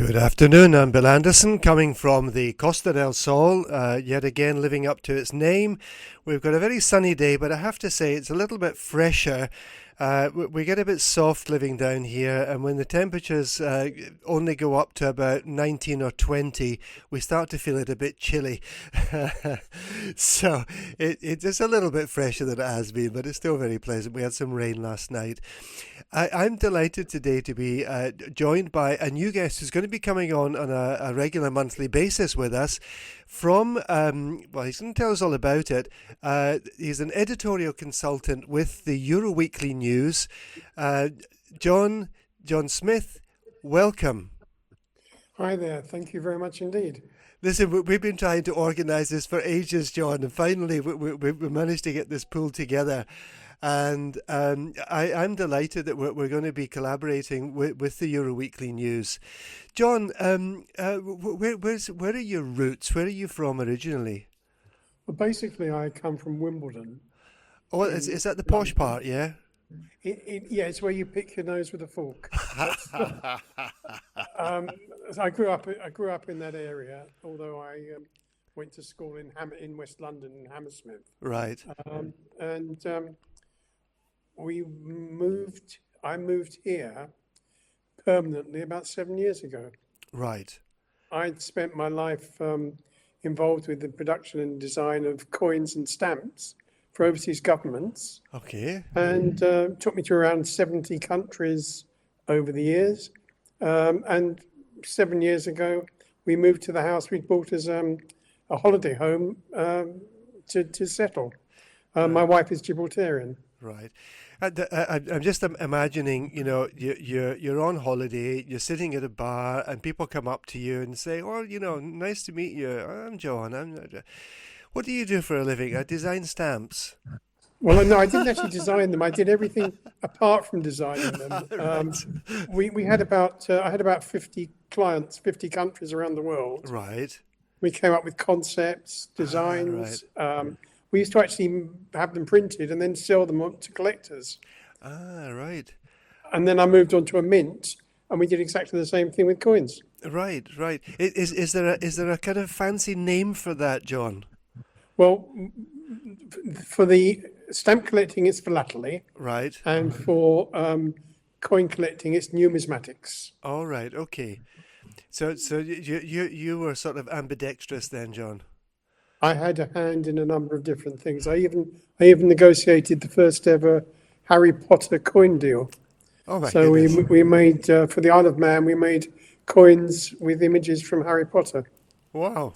Good afternoon, I'm Bill Anderson, coming from the Costa del Sol, yet again living up to its name. We've got a very sunny day, but I have to say it's a little bit fresher. We get a bit soft living down here, and when the temperatures only go up to about 19 or 20, we start to feel it a bit chilly. So it's just a little bit fresher than it has been, but it's still very pleasant. We had some rain last night. I'm delighted today to be joined by a new guest who's going to be coming on a regular monthly basis with us from, well, he's going to tell us all about it. He's an editorial consultant with the Euroweekly News. John Smith, welcome. Hi there. Thank you very much indeed. Listen, we've been trying to organise this for ages, John, and finally we managed to get this pulled together. And I'm delighted that we're going to be collaborating with the Euroweekly News. John, where are your roots? Where are you from originally? Well, basically, I come from Wimbledon. Oh, is that the posh part, yeah? Yeah, it's where you pick your nose with a fork. So I grew up in that area, although I went to school in West London, in Hammersmith. Right. And I moved here permanently about 7 years ago. Right. I'd spent my life involved with the production and design of coins and stamps for overseas governments. Okay. And took me to around 70 countries over the years. And 7 years ago, we moved to the house we'd bought as a holiday home to settle. My wife is Gibraltarian. Right. I'm just imagining, you're on holiday, you're sitting at a bar, and people come up to you and say, "Oh, nice to meet you. I'm John. What do you do for a living?" "I design stamps." Well, no, I didn't actually design them. I did everything apart from designing them. Right. We had I had about 50 clients, 50 countries around the world. Right. We came up with concepts, designs. Right. We used to actually have them printed and then sell them to collectors. Right. And then I moved on to a mint, and we did exactly the same thing with coins. Right. Is there a kind of fancy name for that, John? Well, for the stamp collecting, it's philately, Right. and for coin collecting, it's numismatics. All right. Okay. So you were sort of ambidextrous then, John. I had a hand in a number of different things. I even negotiated the first ever Harry Potter coin deal. Oh my So goodness. we made for the Isle of Man, we made coins with images from Harry Potter, Wow.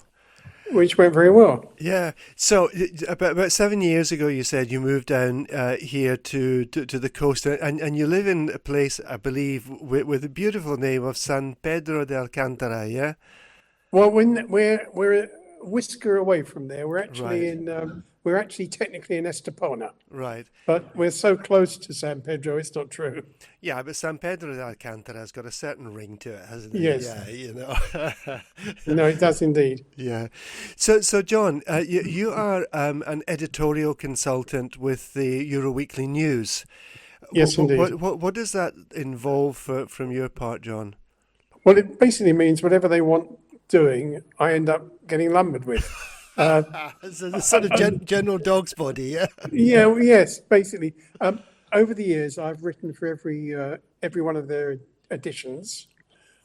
which went very well. Yeah. So about 7 years ago, you said you moved down here to the coast, and you live in a place, I believe, with a beautiful name of San Pedro de Alcántara. Yeah. Well, we're a whisker away from there. Right. We're actually technically in Estepona, Right. but we're so close to San Pedro, it's not true. Yeah, but San Pedro de Alcántara has got a certain ring to it, hasn't it? Yes, Yeah. no, it does indeed. Yeah. So John, you are an editorial consultant with the Euroweekly News. Yes, indeed. What does that involve from your part, John? Well, it basically means whatever they want doing, I end up getting lumbered with. So the sort of general dog's body, yeah? Yeah, well, yes, basically. Over the years, I've written for every one of their editions.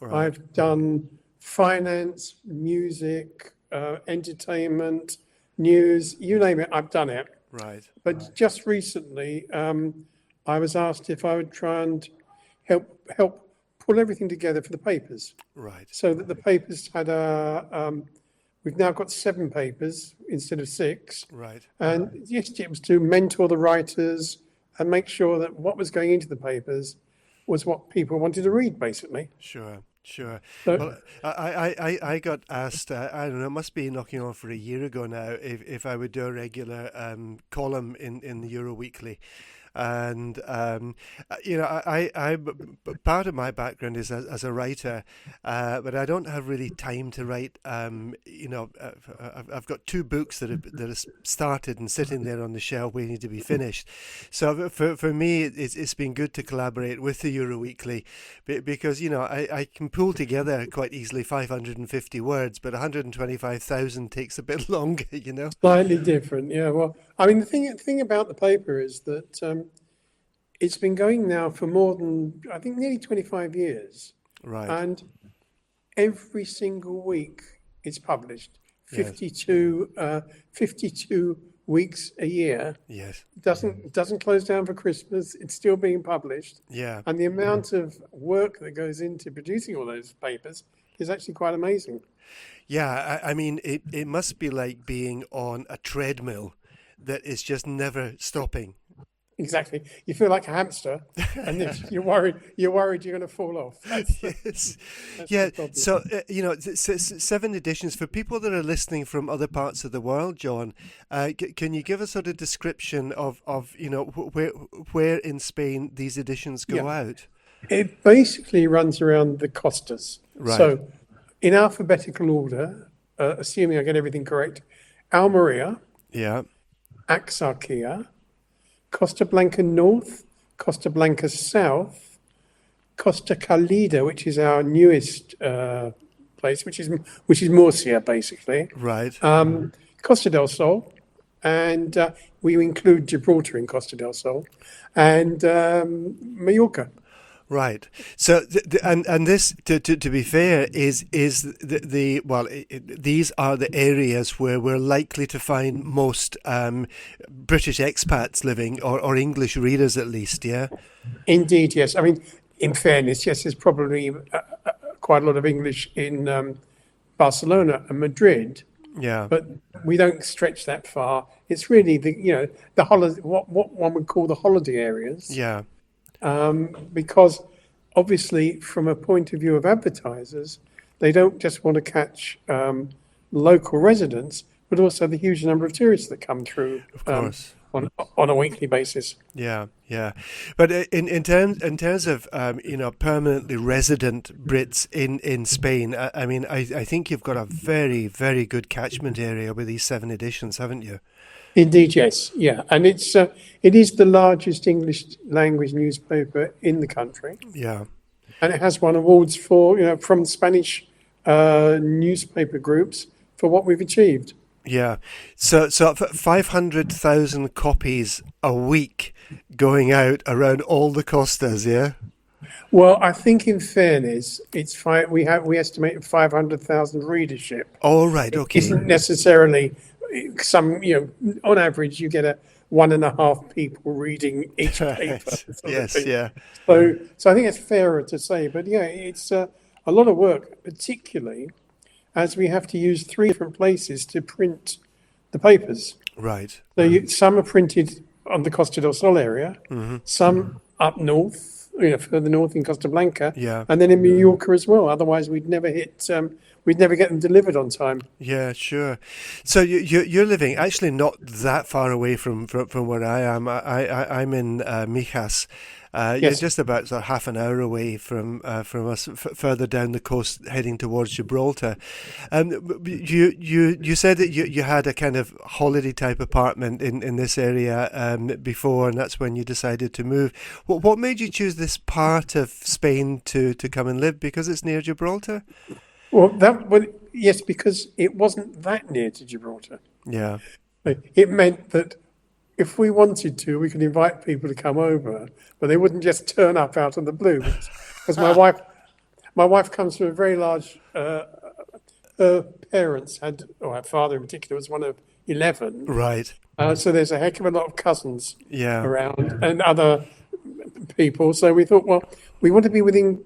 Right. I've done finance, music, entertainment, news, you name it, I've done it. Right. But just recently, I was asked if I would try and help pull everything together for the papers, Right. so that the papers had we've now got 7 papers instead of 6. Right. And yes, it was to mentor the writers and make sure that what was going into the papers was what people wanted to read, basically. Sure. So, Well, I got asked, I don't know, it must be knocking on for a year ago now, if I would do a regular column in the Euroweekly. And part of my background is as a writer, but I don't have really time to write. I've got two books that are started and sitting there on the shelf waiting to be finished. So for me, it's been good to collaborate with the Euro Weekly, because I can pull together quite easily 550 words, but 125,000 takes a bit longer. Slightly different, yeah. Well, I mean, the thing about the paper is that it's been going now for more than, I think, nearly 25 years. Right. And every single week it's published. Yes. 52 weeks a year. Yes. Doesn't close down for Christmas. It's still being published. Yeah. And the amount of work that goes into producing all those papers is actually quite amazing. Yeah. I mean, it must be like being on a treadmill that is just never stopping. Exactly. You feel like a hamster, and if you're worried you're going to fall off. Yes. That's Yeah. the problem. So, 7 editions for people that are listening from other parts of the world, John. Can you give a sort of description of where in Spain these editions go Yeah. out? It basically runs around the costas. Right. So, in alphabetical order, assuming I get everything correct, Almeria, Yeah. Axarquia, Costa Blanca North, Costa Blanca South, Costa Calida, which is our newest place, which is Murcia, basically, Right. Costa del Sol, and we include Gibraltar in Costa del Sol, and Mallorca. Right. So, and this, to be fair, is these are the areas where we're likely to find most British expats living, or English readers at least. Yeah. Indeed, yes. I mean, in fairness, yes, there's probably quite a lot of English in Barcelona and Madrid, Yeah. but we don't stretch that far. It's really the holiday, what one would call the holiday areas. Yeah. Because obviously, from a point of view of advertisers, they don't just want to catch local residents, but also the huge number of tourists that come through Of course. on a weekly basis. Yeah, yeah, but in terms of permanently resident Brits in Spain, I mean, I think you've got a very, very good catchment area with these 7 editions, haven't you? Indeed, yes, yeah, and it is the largest English language newspaper in the country, Yeah. and it has won awards for from Spanish newspaper groups for what we've achieved. Yeah, so 500,000 copies a week going out around all the costas. Yeah. Well, I think in fairness, we estimate 500,000 readership. All right. Okay. Isn't necessarily on average you get 1.5 people reading each paper. sort of Yes. thing. Yeah. So I think it's fairer to say, but yeah, it's a lot of work, particularly as we have to use 3 different places to print the papers. Right. So some are printed on the Costa del Sol area, some up north, further north in Costa Blanca, Yeah. and then in Mallorca as well. Otherwise, we'd never get them delivered on time. Yeah, sure. So you're living actually not that far away from where I am. I'm in Mijas. You're Yes. just about sort of half an hour away from us, further down the coast, heading towards Gibraltar. You said that you had a kind of holiday type apartment in this area before, and that's when you decided to move. What made you choose this part of Spain to come and live? Because it's near Gibraltar. Well, yes, because it wasn't that near to Gibraltar. Yeah. It meant that if we wanted to, we could invite people to come over, but they wouldn't just turn up out of the blue. Because my wife comes from a very large. Her parents had, or her father in particular, was one of 11. Right. So there's a heck of a lot of cousins Yeah. around and other people. So we thought, well, we want to be within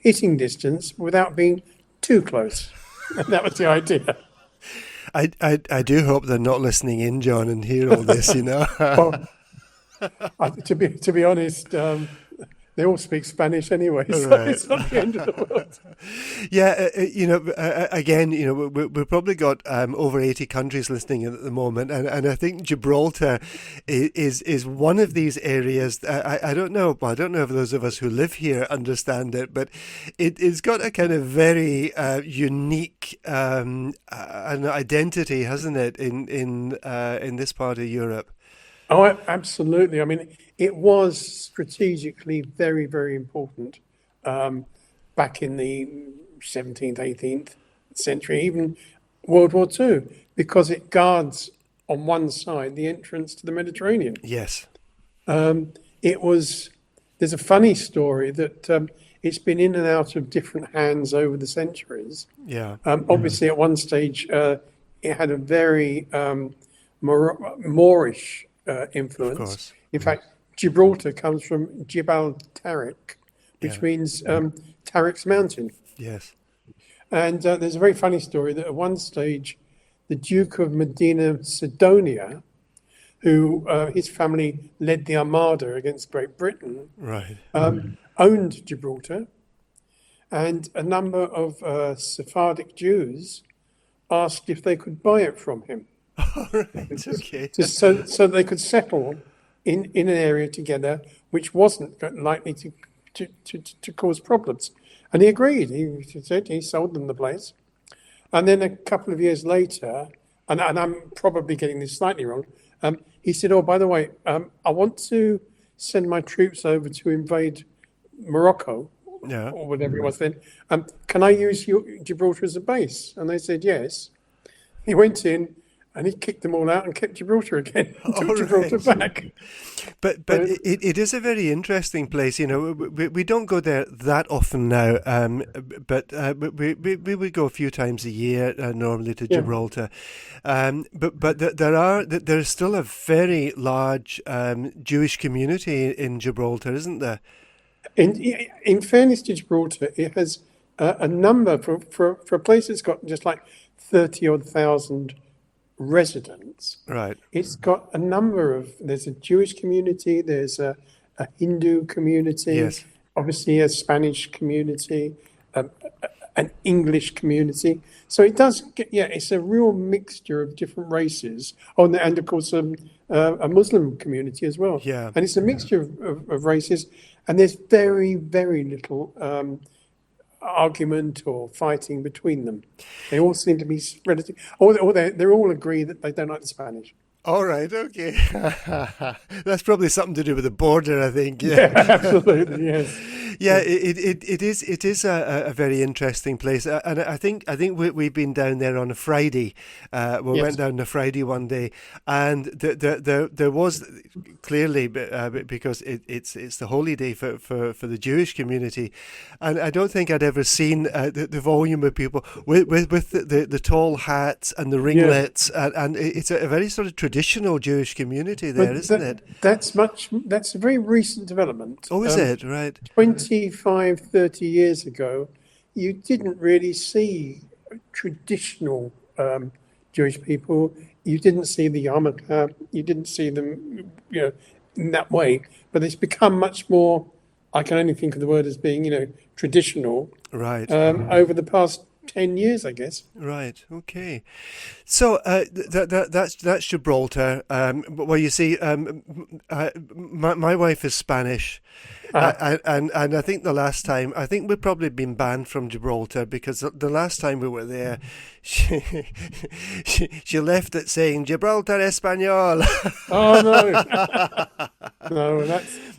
hitting distance without being too close. And that was the idea. I do hope they're not listening in, John, and hear all this. Well, to be honest, they all speak Spanish anyway, so Right. it's not the end of the world. Yeah, again, we've probably got over 80 countries listening in at the moment, and I think Gibraltar is one of these areas. I don't know. Well, I don't know if those of us who live here understand it, but it's got a kind of very unique an identity, hasn't it, in this part of Europe? Oh, absolutely. I mean, it was strategically very, very important um, back in the 17th, 18th century, even World War II, because it guards on one side the entrance to the Mediterranean. Yes. It was, there's a funny story that it's been in and out of different hands over the centuries. Yeah. Obviously, at one stage, it had a very Moorish Of influence. course. In fact, Gibraltar comes from Jibal Tariq, Yeah. which means Tariq's mountain. Yes. And there's a very funny story that at one stage, the Duke of Medina Sidonia, who his family led the Armada against Great Britain, Right. owned Gibraltar, and a number of Sephardic Jews asked if they could buy it from him, All right. Okay. just so they could settle in an area together which wasn't likely to cause problems. And he agreed. He said he sold them the place. And then a couple of years later, and I'm probably getting this slightly wrong, he said, "Oh, by the way, I want to send my troops over to invade Morocco Yeah. or whatever it was then. Can I use Gibraltar as a base?" And they said yes. He went in and he kicked them all out and kept Gibraltar again and All took Gibraltar right. back. But it is a very interesting place. We don't go there that often now, but we would go a few times a year normally to Yeah. Gibraltar. But there's still a very large Jewish community in Gibraltar, isn't there? In fairness to Gibraltar, it has a number for a place that's got just like 30 odd thousand residents. Right. It's got a number of, there's a Jewish community, there's a Hindu community, Yes. obviously a Spanish community, um, an English community. So it does get, yeah, it's a real mixture of different races. Oh, and of course, a Muslim community as well. Yeah. And it's a mixture of races. And there's very, very little argument or fighting between them. They all seem to be relative, or they all agree that they don't like the Spanish. All right. Okay. That's probably something to do with the border, I think. Yeah, Yeah. absolutely, yes. Yeah, it is a very interesting place, and I think we've been down there on a Friday. We went Yes. down on a Friday one day, and there was clearly because it's the holy day for the Jewish community, and I don't think I'd ever seen the volume of people with the tall hats and the Yeah. ringlets, and it's a very sort of traditional Jewish community there, But isn't it? that's a very recent development. Oh, is it? Right. 25, 30 years ago, you didn't really see traditional Jewish people. You didn't see the yarmulke. You didn't see them, in that way. But it's become much more. I can only think of the word as being, traditional Right. over the past 10 years, I guess. Right. Okay. So that's Gibraltar. Well, you see, my wife is Spanish, and I think I think we've probably been banned from Gibraltar because the last time we were there, she she left it saying Gibraltar Español. Oh no, no,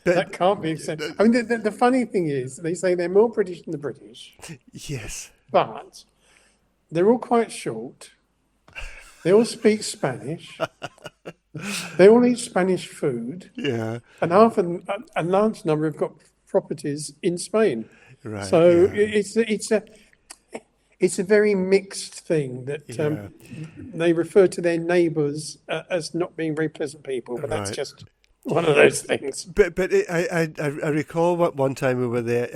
But that can't be said. I mean, the funny thing is, they say they're more British than the British, yes. but they're all quite short. They all speak Spanish. They all eat Spanish food, Yeah. and a large number have got properties in Spain. Right. So Yeah. it's a very mixed thing that Yeah. they refer to their neighbours as not being very pleasant people, but that's Right. just one of those things. But I recall what one time we were there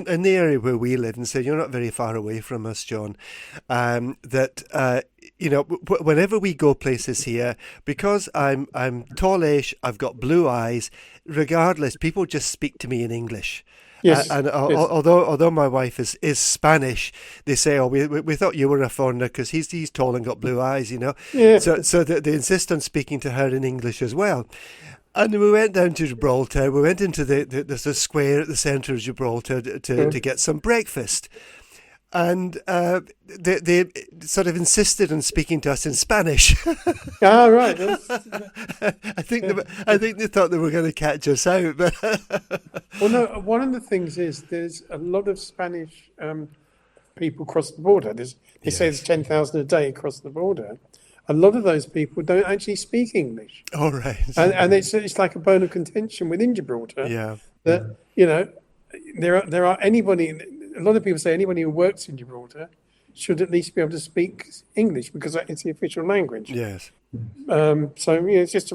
in the area where we live, and said you're not very far away from us, John. That whenever we go places here, because I'm tallish, I've got blue eyes. Regardless, people just speak to me in English. Yes, And yes. although my wife is Spanish, they say, "Oh, we thought you were a foreigner because he's tall and got blue eyes," Yeah. So they insist on speaking to her in English as well. And we went down to Gibraltar. We went into the square at the centre of Gibraltar to Sure. get some breakfast. And they sort of insisted on speaking to us in Spanish. Ah, right. Yeah. I think they thought they were going to catch us out. But Well, no, one of the things is there's a lot of Spanish people across the border. They say there's yes, 10,000 a day across the border. A lot of those people don't actually speak English. all right. And it's like a bone of contention within Gibraltar Yeah, that, you know, there are anybody, a lot of people say anybody who works in Gibraltar should at least be able to speak English because it's the official language. yes. So, it's just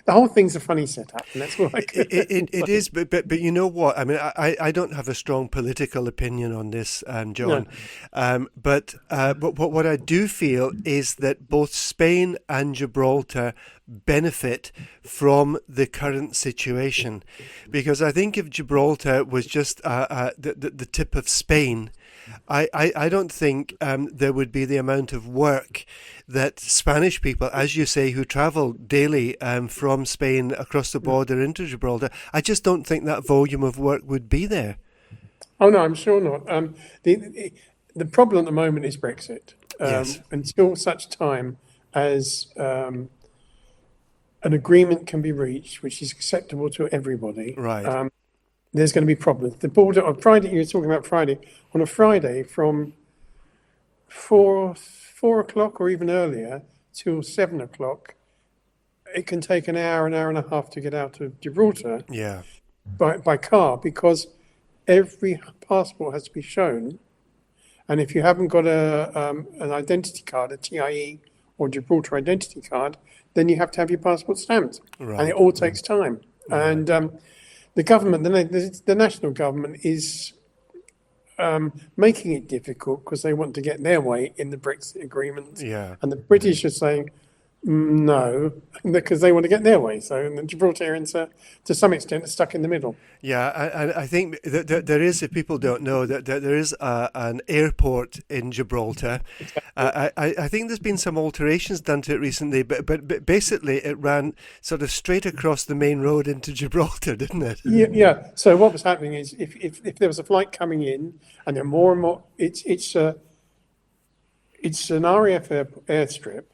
the whole thing's a funny setup, and that's what I It is, but you know what? I mean, I don't have a strong political opinion on this, John. No. But what I do feel is that both Spain and Gibraltar benefit from the current situation, because I think if Gibraltar was just the tip of Spain, I don't think there would be the amount of work that Spanish people, as you say, who travel daily from Spain across the border into Gibraltar, I just don't think that volume of work would be there. Oh no, I'm sure not. The problem at the moment is Brexit. Yes. Until such time as an agreement can be reached, which is acceptable to everybody, Right. there's going to be problems. The border on Friday, you were talking about Friday. On a Friday, from four o'clock or even earlier till 7 o'clock, it can take an hour and a half to get out of Gibraltar Yeah. by car because every passport has to be shown. And if you haven't got an identity card, a TIE or Gibraltar identity card, then you have to have your passport stamped. Right. And it all takes time. And the government, the national government is making it difficult because they want to get their way in the Brexit agreement. Yeah. And the British are saying no, because they want to get their way. So the Gibraltarians are, to some extent, stuck in the middle. Yeah, and I think that there is, if people don't know, that there is an airport in Gibraltar. I think there's been some alterations done to it recently, but basically it ran sort of straight across the main road into Gibraltar, didn't it? Yeah. So what was happening is if there was a flight coming in, and there are more and more, it's an RAF airstrip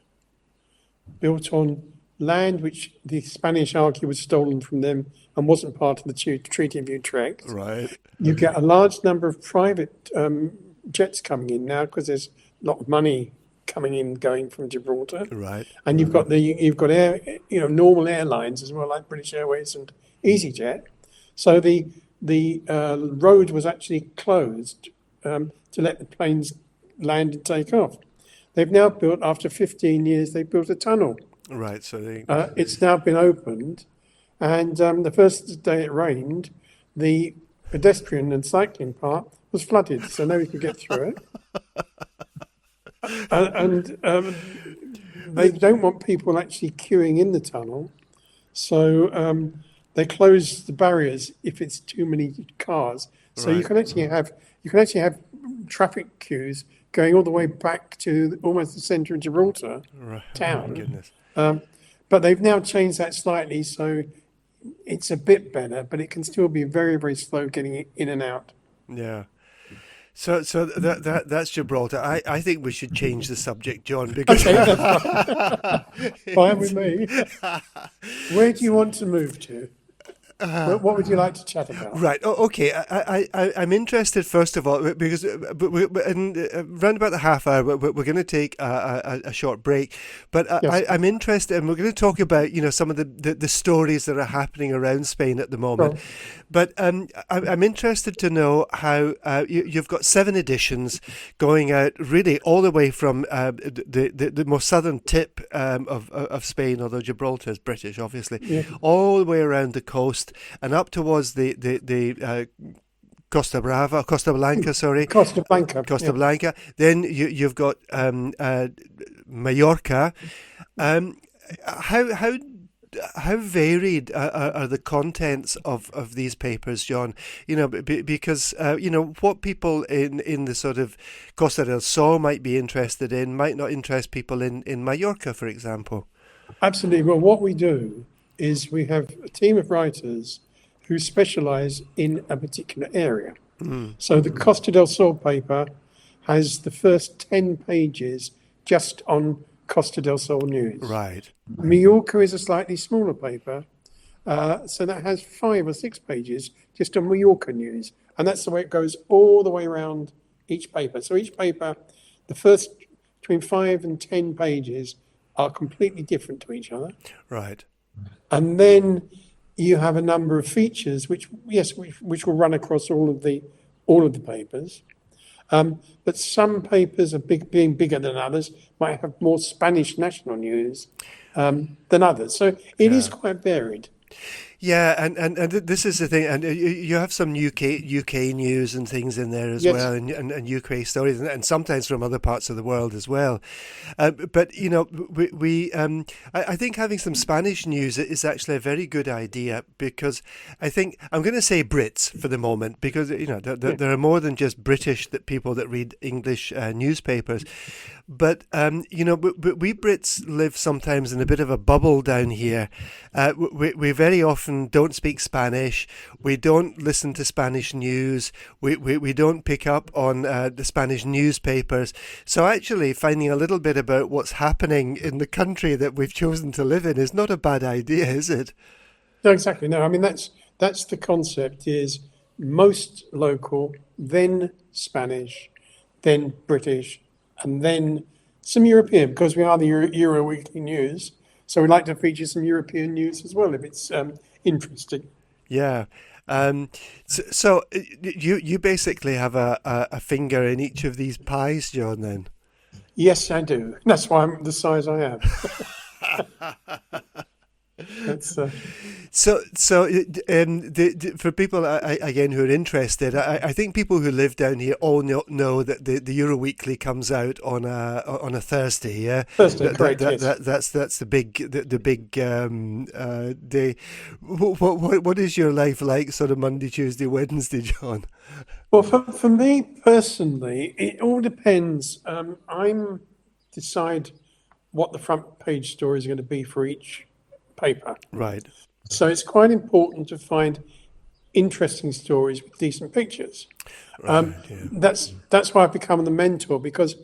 built on land which the Spanish argue was stolen from them and wasn't part of the Treaty of Utrecht. Right. You get a large number of private jets coming in now because there's a lot of money coming in going from Gibraltar. Right. And you've got normal airlines as well, like British Airways and EasyJet. So the road was actually closed to let the planes land and take off. They've now built, after 15 years, they built a tunnel. Right. So It's now been opened, and the first day it rained, the pedestrian and cycling part was flooded, so nobody could get through it. and they don't want people actually queuing in the tunnel, so they close the barriers if it's too many cars. So you Right. can actually have traffic queues going all the way back to almost the centre of Gibraltar Right. town. Goodness. But they've now changed that slightly, so it's a bit better, but it can still be very, very slow getting in and out. Yeah. So that's Gibraltar. I think we should change the subject, John, because Okay, that's fine with me. Where do you want to move to? What would you like to chat about? Right. Oh, okay. I'm interested, first of all, because around about the half hour, we're going to take a short break. But Yes. I'm interested, and we're going to talk about, some of the stories that are happening around Spain at the moment. Sure. But I'm interested to know how you've got 7 editions going out really all the way from the most southern tip of Spain, although Gibraltar is British, obviously, Yeah. all the way around the coast and up towards the Costa Brava, Costa Blanca, sorry, Costa Blanca. Costa Yeah. Blanca. Then you've got Mallorca. Um, how how varied are the contents of these papers, John? You know, because you know what people in the sort of Costa del Sol might be interested in might not interest people in Mallorca, for example. Absolutely. Well, what we do is we have a team of writers who specialize in a particular area. So the Costa del Sol paper has the first 10 pages just on Costa del Sol news. Right. Mallorca is a slightly smaller paper, so that has 5 or 6 pages just on Mallorca news. And that's the way it goes all the way around each paper. So each paper, the first between 5 and 10 pages are completely different to each other. Right. And then you have a number of features which, yes, which will run across all of the papers. But some papers are being bigger than others, might have more Spanish national news than others. So it is quite varied. Yeah, and this is the thing, and you have some UK news and things in there as Yes. well, and UK stories, and sometimes from other parts of the world as well. But you know, I think having some Spanish news is actually a very good idea, because I think I'm going to say Brits for the moment, because you know there are more than just British people that read English newspapers. But you know, we Brits live sometimes in a bit of a bubble down here. We very often don't speak Spanish. We don't listen to Spanish news. We don't pick up on the Spanish newspapers. So actually, finding a little bit about what's happening in the country that we've chosen to live in is not a bad idea, is it? No, exactly. No, I mean that's the concept is most local, then Spanish, then British, and then some European, because we are the Euro Weekly News. So we like to feature some European news as well if it's interesting. Yeah. So you basically have a finger in each of these pies, John, then? Yes, I do. That's why I'm the size I am. That's for people again who are interested, I think people who live down here all know that the Euro Weekly comes out on a Thursday. Yeah, Thursday, correct? Yes. That's the big day. What is your life like, sort of Monday, Tuesday, Wednesday, John? Well, for me personally, it all depends. I'm decide what the front page story is going to be for each paper. Right. So it's quite important to find interesting stories with decent pictures. Right. Yeah. That's why I've become the mentor, because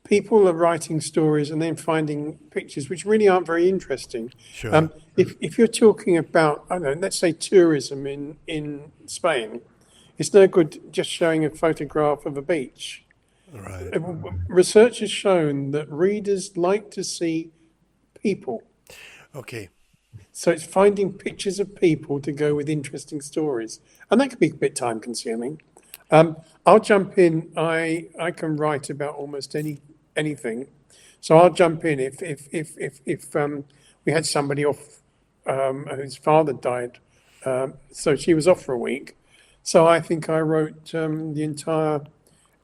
people are writing stories and then finding pictures which really aren't very interesting. Sure. If you're talking about, I don't know, let's say tourism in Spain, it's no good just showing a photograph of a beach. Right. Research has shown that readers like to see people. Okay. So it's finding pictures of people to go with interesting stories. And that can be a bit time consuming. I'll jump in. I can write about almost anything. So I'll jump in if we had somebody off whose father died. So she was off for a week. So I think I wrote the entire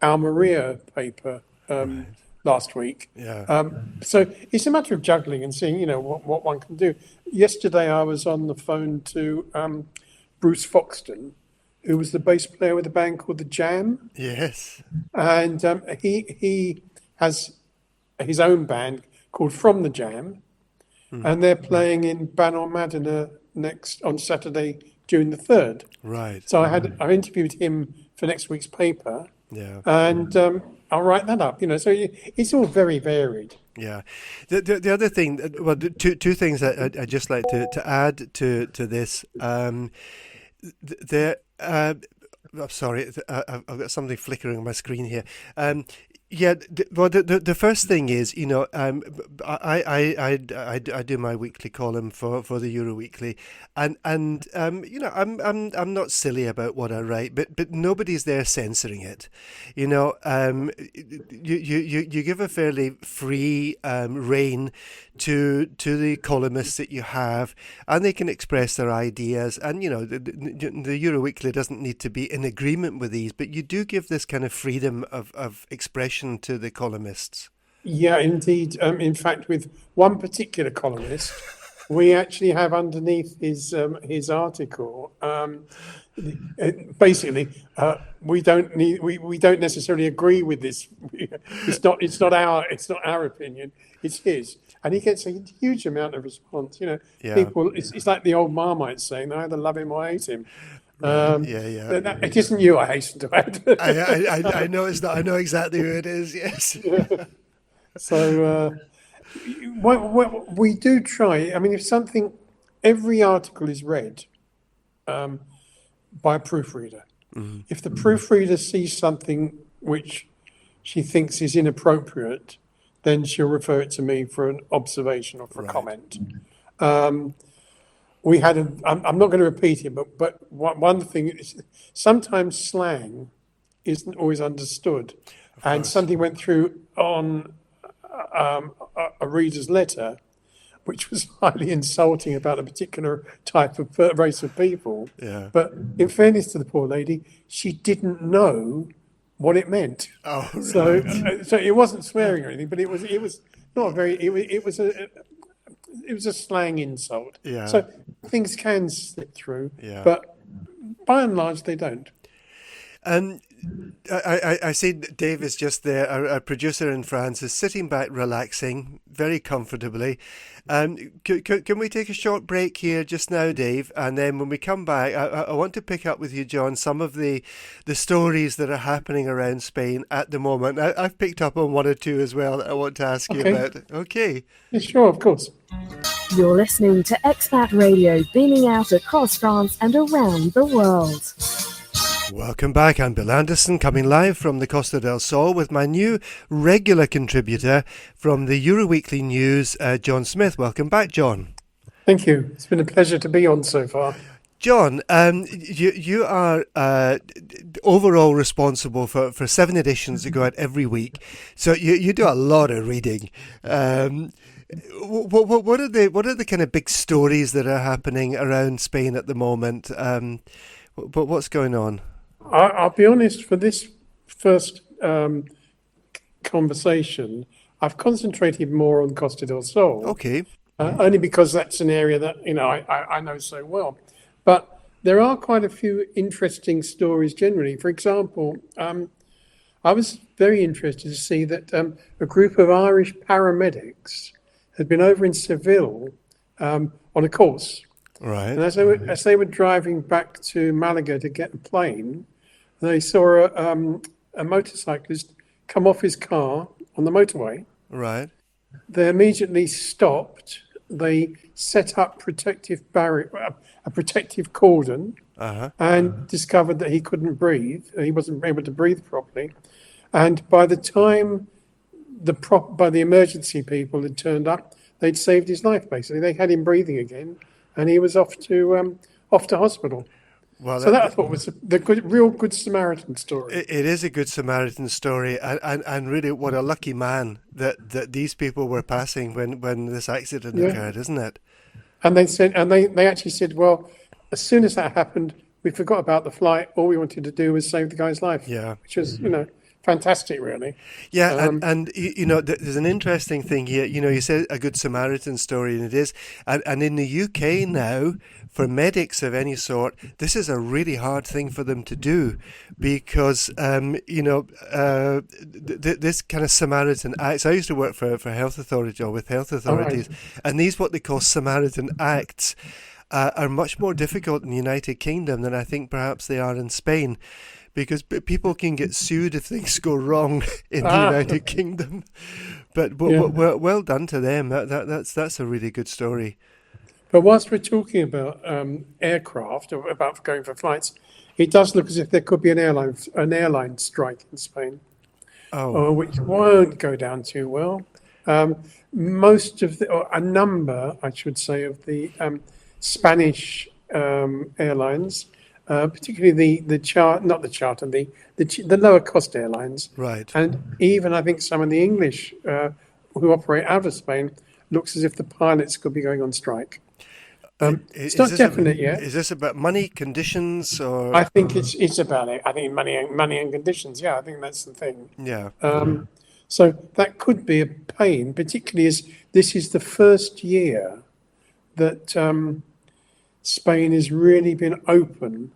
Almeria paper last week. Yeah. So it's a matter of juggling and seeing, what one can do. Yesterday, I was on the phone to Bruce Foxton, who was the bass player with a band called The Jam, Yes. and he has his own band called From the Jam, and they're playing in Bannermadina next on Saturday, June the 3rd. Right. So I interviewed him for next week's paper, Yeah. and I'll write that up. So it's all very varied. Yeah. The other thing, well, two things that I'd just like to add to this. There, I'm sorry, I've got something flickering on my screen here. Yeah, well, the first thing is, I do my weekly column for the Euro Weekly, and I'm not silly about what I write, but nobody's there censoring it, you give a fairly free rein to the columnists that you have, and they can express their ideas, and the Euro Weekly doesn't need to be in agreement with these, but you do give this kind of freedom of expression to the columnists. Yeah, indeed. In fact, with one particular columnist, we actually have underneath his article. Basically, we don't necessarily agree with this. It's not our opinion. It's his, and he gets a huge amount of response. Yeah. People. It's like the old Marmite saying, "I either love him or I hate him." Right. Yeah. Yeah. It isn't you, I hasten to add. I know it's not. I know exactly who it is. Yes. So what we do try. I mean, every article is read by a proofreader. Mm-hmm. If the proofreader sees something which she thinks is inappropriate, then she'll refer it to me for an observation or for a comment. We had I'm not going to repeat it, but one thing is sometimes slang isn't always understood, and something went through on a reader's letter, which was highly insulting about a particular type of race of people. Yeah. But in fairness to the poor lady, she didn't know what it meant. Oh, right. So it wasn't swearing or anything, but it was not very. It was a slang insult. Yeah. So things can slip through, Yeah. but by and large they don't. I see Dave is just there. Our producer in France is sitting back, relaxing very comfortably. Can we take a short break here just now, Dave? And then when we come back, I want to pick up with you, John, some of the stories that are happening around Spain at the moment. I've picked up on one or two as well that I want to ask you about. Okay. Yeah, sure, of course. You're listening to Expat Radio, beaming out across France and around the world. Welcome back. I'm Bill Anderson, coming live from the Costa del Sol with my new regular contributor from the Euro Weekly News, John Smith. Welcome back, John. Thank you. It's been a pleasure to be on so far. John, you are overall responsible for 7 editions that go out every week, so you do a lot of reading. What are the kind of big stories that are happening around Spain at the moment? What's going on? I'll be honest, for this first conversation, I've concentrated more on Costa del Sol. Okay. Only because that's an area that I know so well. But there are quite a few interesting stories generally. For example, I was very interested to see that a group of Irish paramedics had been over in Seville on a course. Right. And as they were driving back to Malaga to get the plane, they saw a motorcyclist come off his car on the motorway. Right. They immediately stopped. They set up a protective cordon, and discovered that he couldn't breathe. He wasn't able to breathe properly. And by the time by the emergency people had turned up, they'd saved his life. Basically, they had him breathing again, and he was off to hospital. Well, so that I thought was the real good Samaritan story. It is a good Samaritan story, and really, what a lucky man that these people were passing when this accident occurred, isn't it? And they actually said, well, as soon as that happened, we forgot about the flight. All we wanted to do was save the guy's life. Yeah, which was fantastic, really. Yeah, and there's an interesting thing here. You said a good Samaritan story, and it is. And in the UK now, for medics of any sort, this is a really hard thing for them to do, because this kind of Samaritan acts. I used to work for health authority or with health authorities, and these what they call Samaritan acts are much more difficult in the United Kingdom than I think perhaps they are in Spain. Because people can get sued if things go wrong in the United Kingdom, but well done to them. That's a really good story. But whilst we're talking about aircraft, or about going for flights, it does look as if there could be an airline strike in Spain. Oh, which won't go down too well. Um, Most of the, or a number, I should say, of the Spanish airlines, particularly not the charter, the lower cost airlines, right. and even I think some of the English who operate out of Spain, looks as if the pilots could be going on strike. It's Is not this definite yet. is this about money conditions or I think it's about it. I think money and conditions. Yeah, I think that's the thing. yeah, So that could be a pain, particularly as this is the first year that Spain has really been open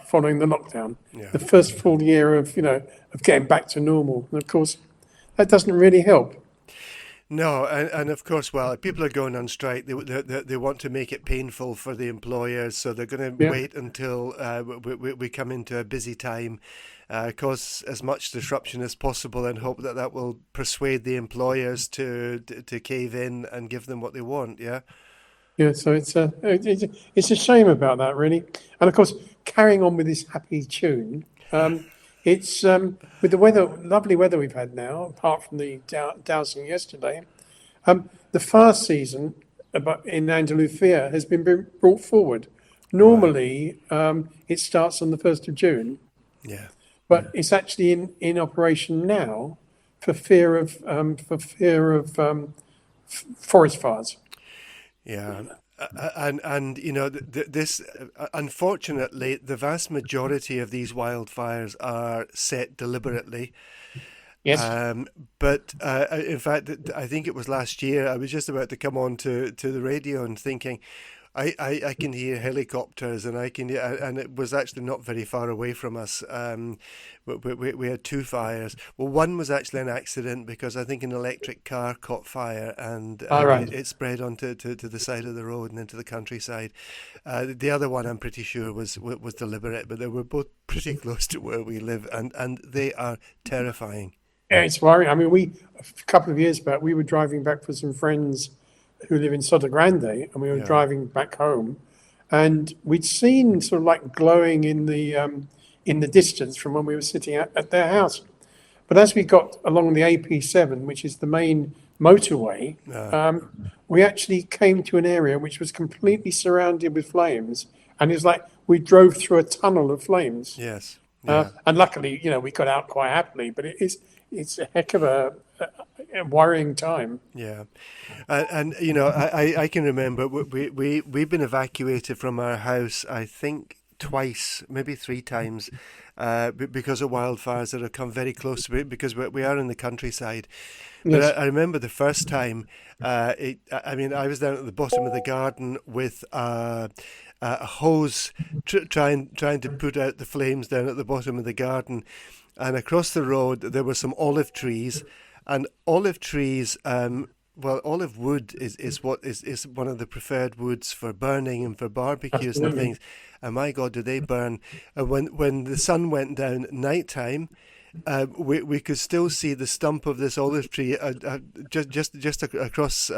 following the lockdown. yeah. The first full year of of getting back to normal, and of course that doesn't really help. No, and of course, well, people are going on strike. They want to make it painful for the employers, so they're going to Yeah. wait until we come into a busy time, cause as much disruption as possible, and hope that that will persuade the employers to cave in and give them what they want. Yeah. Yeah, so it's a shame about that, really. And of course, carrying on with this happy tune, it's with the lovely weather we've had now, apart from the dousing yesterday. The fast season in Andalusia has been brought forward. Normally, it starts on the 1st of June, Yeah. but it's actually in operation now for fear of forest fires. Yeah, and this unfortunately, the vast majority of these wildfires are set deliberately. Yes. But in fact, I think it was last year. I was just about to come on to the radio and thinking, I can hear helicopters, and and it was actually not very far away from us. We had two fires. Well, one was actually an accident because I think an electric car caught fire, and All right. it spread onto to the side of the road and into the countryside. The other one, I'm pretty sure, was deliberate, but they were both pretty close to where we live, and they are terrifying. Yeah, it's worrying. I mean, a couple of years back, we were driving back for some friends who live in Soto Grande, and we were Yeah. driving back home, and we'd seen sort of like glowing in the distance from when we were sitting at their house. But as we got along the AP7, which is the main motorway, we actually came to an area which was completely surrounded with flames, and it was like we drove through a tunnel of flames. Yes. Yeah. And luckily, we got out quite happily, but it's a heck of a worrying time. Yeah, and I can remember we've been evacuated from our house, I think twice, maybe three times, because of wildfires that have come very close to it, because we are in the countryside. But Yes. I remember the first time, I mean, I was down at the bottom of the garden with a hose, trying to put out the flames down at the bottom of the garden, and across the road there were some olive trees, and olive trees. Well, olive wood is one of the preferred woods for burning and for barbecues and Absolutely. things. And my God, do they burn! When the sun went down at night time, we could still see the stump of this olive tree just across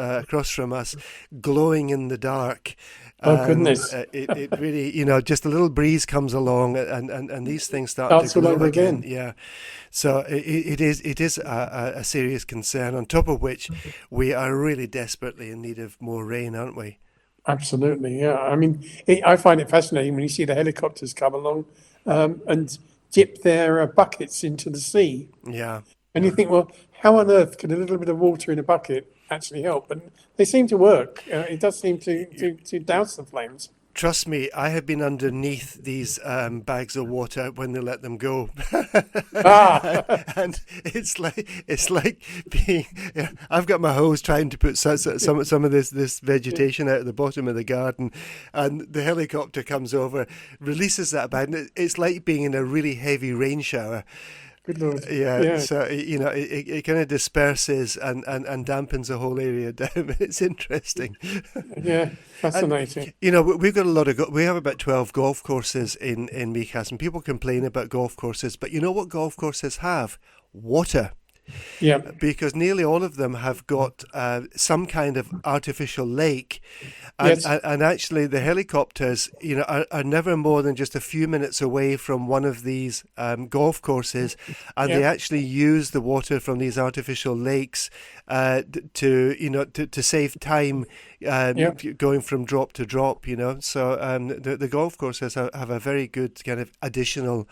from us, glowing in the dark. Oh, goodness. It really, just a little breeze comes along, and these things start Starts to all glow over again. again. Yeah, so it is a serious concern. On top of which, we are really desperately in need of more rain, aren't we? Absolutely, yeah. I mean, I find it fascinating when you see the helicopters come along and dip their buckets into the sea. Yeah. And you think, well, how on earth could a little bit of water in a bucket actually help? But they seem to work. It does seem to douse the flames. Trust me, I have been underneath these bags of water when they let them go, and it's like being. I've got my hose trying to put some of this vegetation out at the bottom of the garden, and the helicopter comes over, releases that bag, and it's like being in a really heavy rain shower. Good Lord. Yeah, so it kind of disperses and dampens the whole area down. It's interesting. Yeah, fascinating. And, we've got a lot of we have about 12 golf courses in Mijas, and people complain about golf courses, but you know what golf courses have? Water. Yeah. because nearly all of them have got some kind of artificial lake. And, Yes. and actually, the helicopters, are never more than just a few minutes away from one of these golf courses, and Yeah. they actually use the water from these artificial lakes to save time Yeah. going from drop to drop. So the golf courses have a very good kind of additional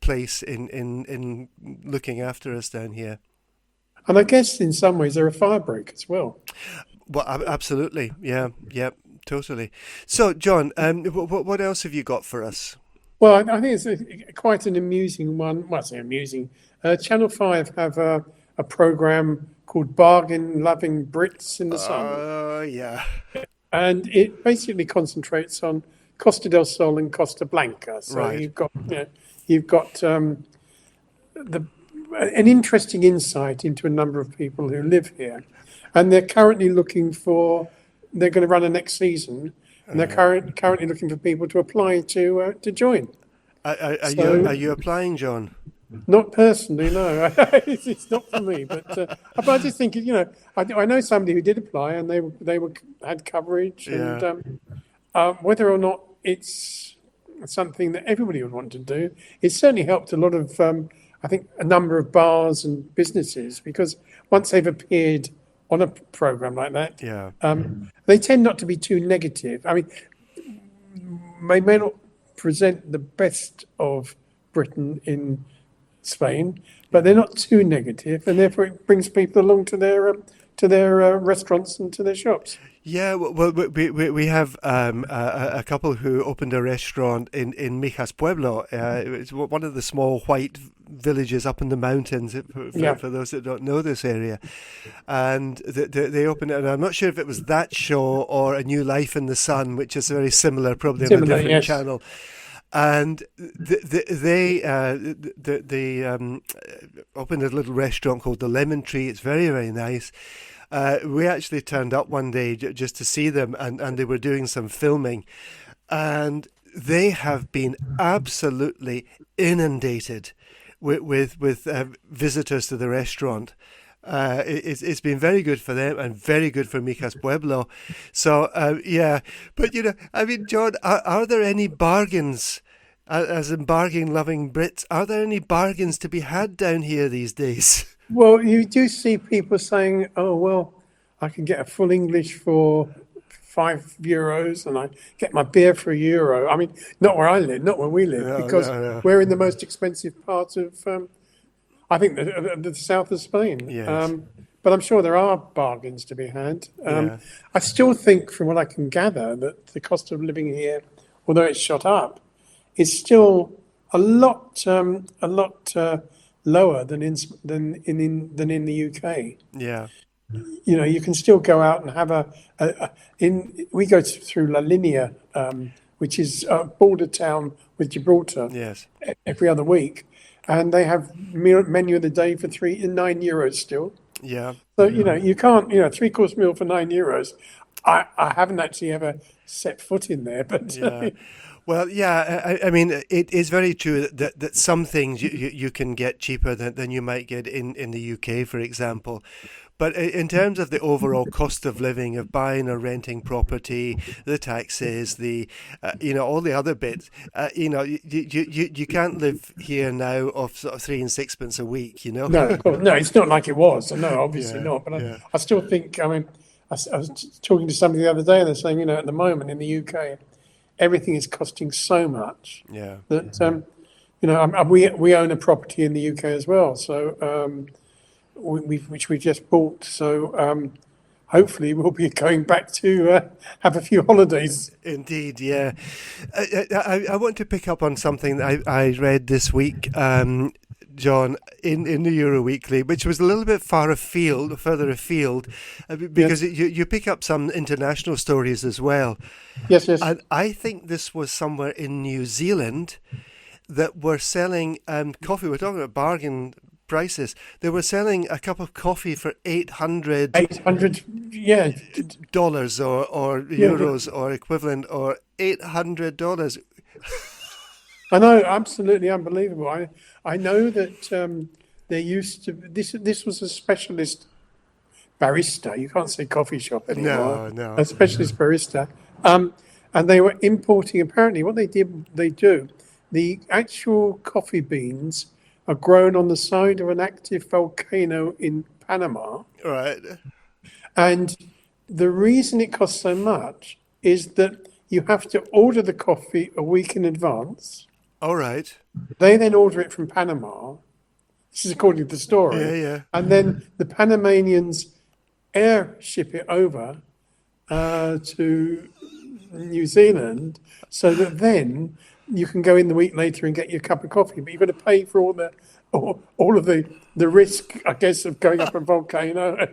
place in looking after us down here. And I guess in some ways they're a fire break as well. Well, absolutely, yeah, totally. So, John, what else have you got for us? Well, I think it's quite an amusing one. Well, I say amusing. Channel 5 have a program called Bargain Loving Brits in the Sun. Yeah, And it basically concentrates on Costa del Sol and Costa Blanca. So right. you've got an interesting insight into a number of people who live here, and they're currently looking for. They're going to run a next season, and they're currently looking for people to apply to join. Are you applying, John? Not personally, no. It's not for me, but I just think I know somebody who did apply, and they had coverage, and whether or not it's something that everybody would want to do, it certainly helped a lot of I think a number of bars and businesses, because once they've appeared on a program like that, they tend not to be too negative. I mean, they may not present the best of Britain in Spain, but they're not too negative, and therefore it brings people along to their restaurants and to their shops. Yeah, well, we have a couple who opened a restaurant in Mijas Pueblo. It's one of the small white villages up in the mountains, for those that don't know this area. And they opened it, and I'm not sure if it was that show or A New Life in the Sun, which is very similar, probably on a different channel. And they opened a little restaurant called the Lemon Tree. It's very, very nice. We actually turned up one day just to see them, and they were doing some filming, and they have been absolutely inundated with visitors to the restaurant. It's been very good for them and very good for Mijas Pueblo. So, but I mean, John, are there any bargains, as in bargain-loving Brits, are there any bargains to be had down here these days? Well, you do see people saying, "Oh, well, I can get a full English for €5, and I get my beer for €1." I mean, not where I live, not where we live, because we're in the most expensive part of, I think, the south of Spain. Yes. But I'm sure there are bargains to be had. I still think, from what I can gather, that the cost of living here, although it's shot up, is still a lot lower than in the UK. Yeah. You can still go out and have we go through La Linea, which is a border town with Gibraltar. Yes. Every other week, and they have menu of the day for €9 still. Yeah. So you can't 3-course meal for €9. I haven't actually ever set foot in there, but yeah. Well, yeah, I mean, it is very true that some things you can get cheaper than you might get in the UK, for example. But in terms of the overall cost of living, of buying or renting property, the taxes, all the other bits, you can't live here now off sort of 3 and 6 pence a week, No, it's not like it was. No, obviously not. But I still think, I mean, I was talking to somebody the other day, and they're saying, at the moment in the UK, everything is costing so much that we own a property in the UK as well, so which we just bought. So hopefully we'll be going back to have a few holidays. Indeed, yeah. I want to pick up on something that I read this week, John, in the Euro Weekly, which was a little bit further afield, because you pick up some international stories as well. Yes. And I think this was somewhere in New Zealand that were selling coffee. We're talking about bargain prices. They were selling a cup of coffee for $800, dollars or euros or equivalent, or $800. I know, absolutely unbelievable. I know that there used to this was a specialist barista. You can't say coffee shop anymore. No. A specialist barista. And they were importing. Apparently, what they do, the actual coffee beans are grown on the side of an active volcano in Panama. Right. And the reason it costs so much is that you have to order the coffee a week in advance. All right. They then order it from Panama. This is according to the story. Yeah. And then the Panamanians airship it over to New Zealand so that then you can go in the week later and get your cup of coffee. But you've got to pay for all of the risk, I guess, of going up a volcano,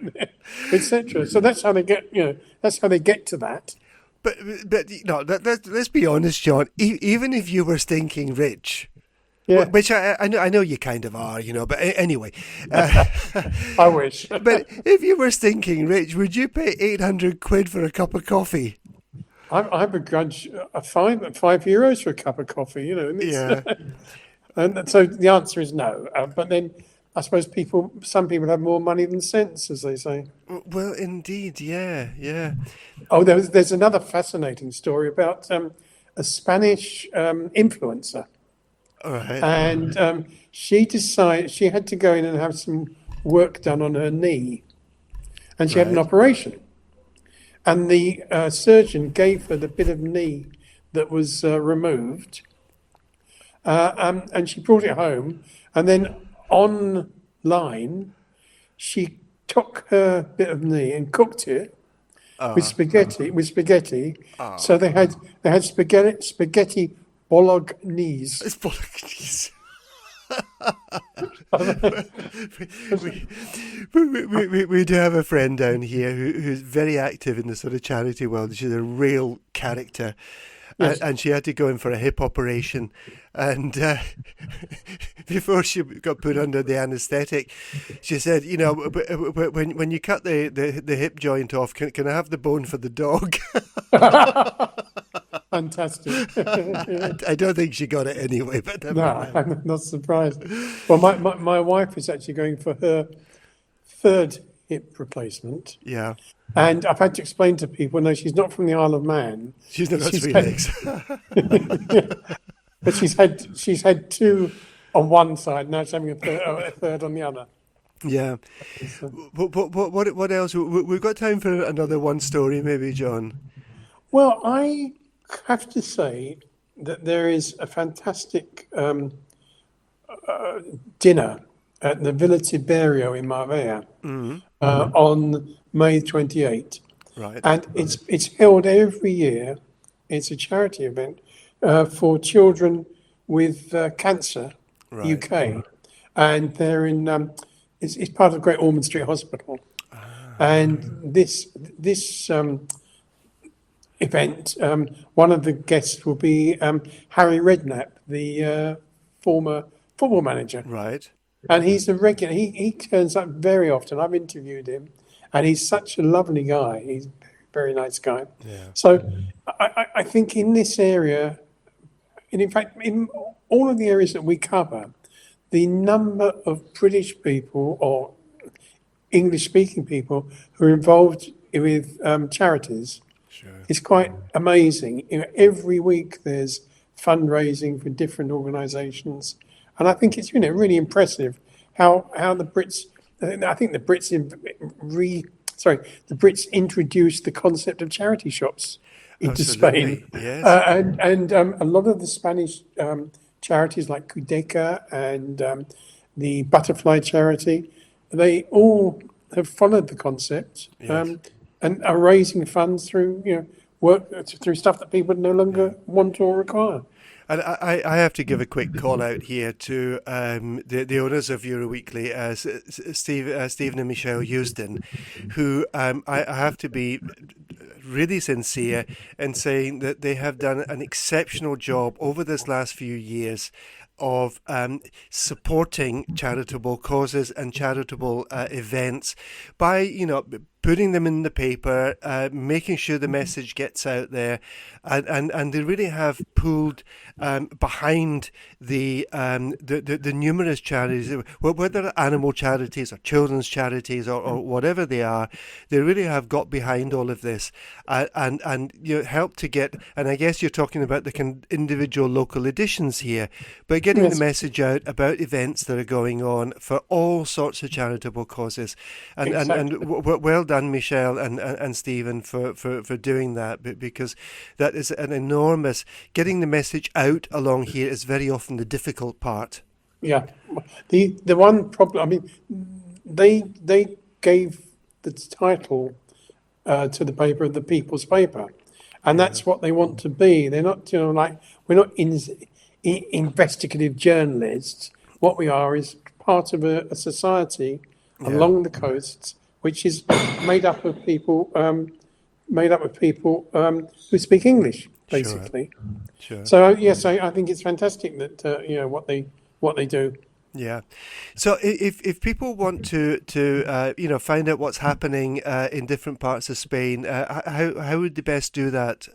etc. So that's how they get, that's how they get to that. But let's be honest, John. Even if you were stinking rich, Yeah, which I know you kind of are, But anyway, I wish. but if you were stinking rich, would you pay 800 quid for a cup of coffee? I begrudge €5 for a cup of coffee, and Yeah. and so the answer is no. But then I suppose some people have more money than sense, as they say. Well, indeed, yeah. Oh, there's another fascinating story about a Spanish influencer, All right. and she decided she had to go in and have some work done on her knee, and she had an Right. operation, and the surgeon gave her the bit of knee that was removed, and she brought it home, and then online she took her bit of knee and cooked it with spaghetti. So they had spaghetti bolognese. It's Bolognese. we do have a friend down here who's very active in the sort of charity world. She's a real character. Yes. And she had to go in for a hip operation. And before she got put under the anaesthetic, she said, when you cut the hip joint off, can I have the bone for the dog? Fantastic. I don't think she got it anyway, but never No, mind. I'm not surprised. Well, my wife is actually going for her third hip replacement, Yeah. and I've had to explain to people, no, she's not from the Isle of Man, She's not got She's 3 had- legs. but she's had two on one side. Now she's having a third on the other. Yeah. What else? We've got time for another one story, maybe, John. Well, I have to say that there is a fantastic dinner at the Villa Tiberio in Marbella on May 28th. Right. And it's held every year. It's a charity event for children with cancer, Right. UK. And they're in, it's part of Great Ormond Street Hospital. And this event, one of the guests will be Harry Redknapp, the former football manager. Right. And he's a regular. He turns up very often. I've interviewed him, and he's such a lovely guy. He's a very nice guy. Yeah. So I think in this area, and in fact, in all of the areas that we cover, the number of British people or English-speaking people who are involved with charities Sure. is quite amazing. Every week there's fundraising for different organisations, and I think it's really impressive how the Brits. I think the Brits introduced the concept of charity shops into Absolutely, Spain, yes. and a lot of the Spanish charities like Cudeca and the Butterfly Charity, they all have followed the concept. Yes. And are raising funds through work through stuff that people no longer want or require. And I have to give a quick call out here to the owners of Euroweekly, Stephen and Michelle Houston, who I have to be really sincere in saying that they have done an exceptional job over this last few years of supporting charitable causes and charitable events by putting them in the paper, making sure the message gets out there, and they really have pulled behind the numerous charities, whether animal charities or children's charities or whatever they are. They really have got behind all of this, and helped to get. And I guess you're talking about the individual local editions here, but getting the message out about events that are going on for all sorts of charitable causes. And well done, Michelle and Stephen, for doing that, because that is an enormous. Getting the message out along here is very often the difficult part. Yeah, the one problem. I mean, they gave the title to the paper the People's Paper, and that's what they want to be. They're not, like, we're not investigative journalists. What we are is part of a society along the coasts, which is made up of people who speak English, basically. Sure. So yes, I think it's fantastic that what they do. Yeah. So if people want to find out what's happening in different parts of Spain, how would they best do that,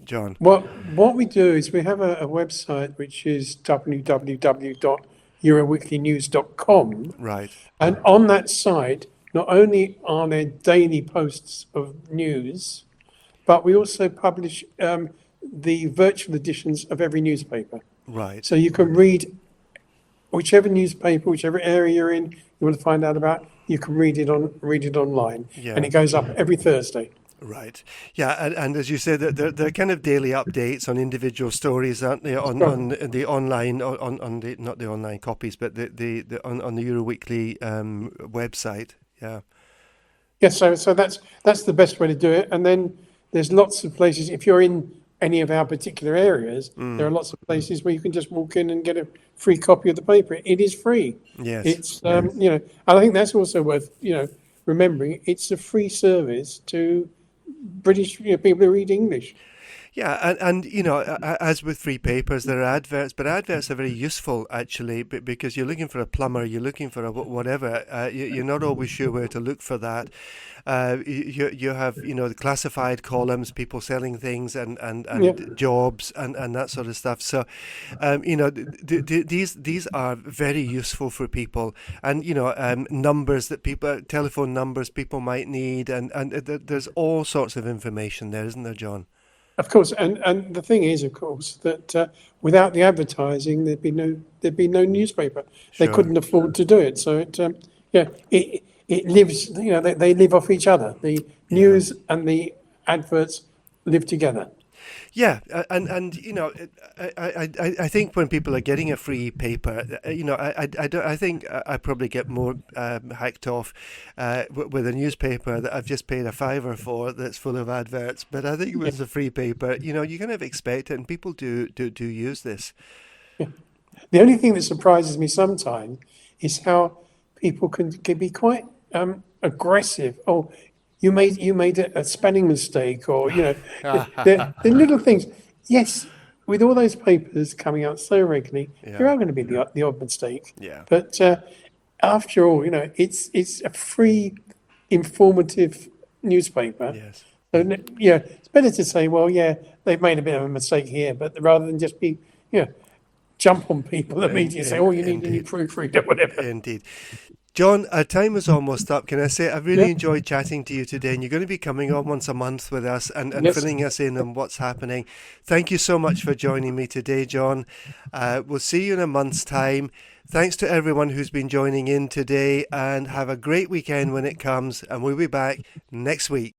John? Well, what we do is we have a website which is www.euroweeklynews.com. Right. And on that site, not only are there daily posts of news, but we also publish the virtual editions of every newspaper. Right. So you can read whichever newspaper, whichever area you're in, you want to find out about, you can read it online. Yeah. And it goes up every Thursday. Right. Yeah, and as you said, they're kind of daily updates on individual stories, aren't they? On the online, on the not the online copies, but the on the Euroweekly website. Yeah. Yes. So that's the best way to do it. And then there's lots of places. If you're in any of our particular areas, there are lots of places where you can just walk in and get a free copy of the paper. It is free. Yes. It's and I think that's also worth remembering. It's a free service to British people who read English. Yeah, and as with free papers, there are adverts, but adverts are very useful actually, because you're looking for a plumber, you're looking for a whatever. You're not always sure where to look for that. You have the classified columns, people selling things and jobs and that sort of stuff. So these are very useful for people, and numbers that telephone numbers people might need, and there's all sorts of information there, isn't there, John? Of course, and the thing is, of course, that without the advertising, there'd be no newspaper. They couldn't afford to do it. So it lives. They live off each other. The news and the adverts live together. Yeah, and I think when people are getting a free paper, I think I probably get more hacked off with a newspaper that I've just paid a £5 for that's full of adverts. But I think with a free paper, you kind of expect it, and people do use this. Yeah. The only thing that surprises me sometimes is how people can be quite aggressive. Oh, you made a spelling mistake, or the little things. Yes, with all those papers coming out so regularly, there are going to be the odd mistake. Yeah. But after all, it's a free, informative newspaper. Yes. So it's better to say, well, they've made a bit of a mistake here, but rather than just be, jump on people immediately and say, oh, you need a new proofreader, whatever. Indeed. John, our time is almost up. Can I say I've really enjoyed chatting to you today, and you're going to be coming on once a month with us and filling us in on what's happening. Thank you so much for joining me today, John. We'll see you in a month's time. Thanks to everyone who's been joining in today, and have a great weekend when it comes, and we'll be back next week.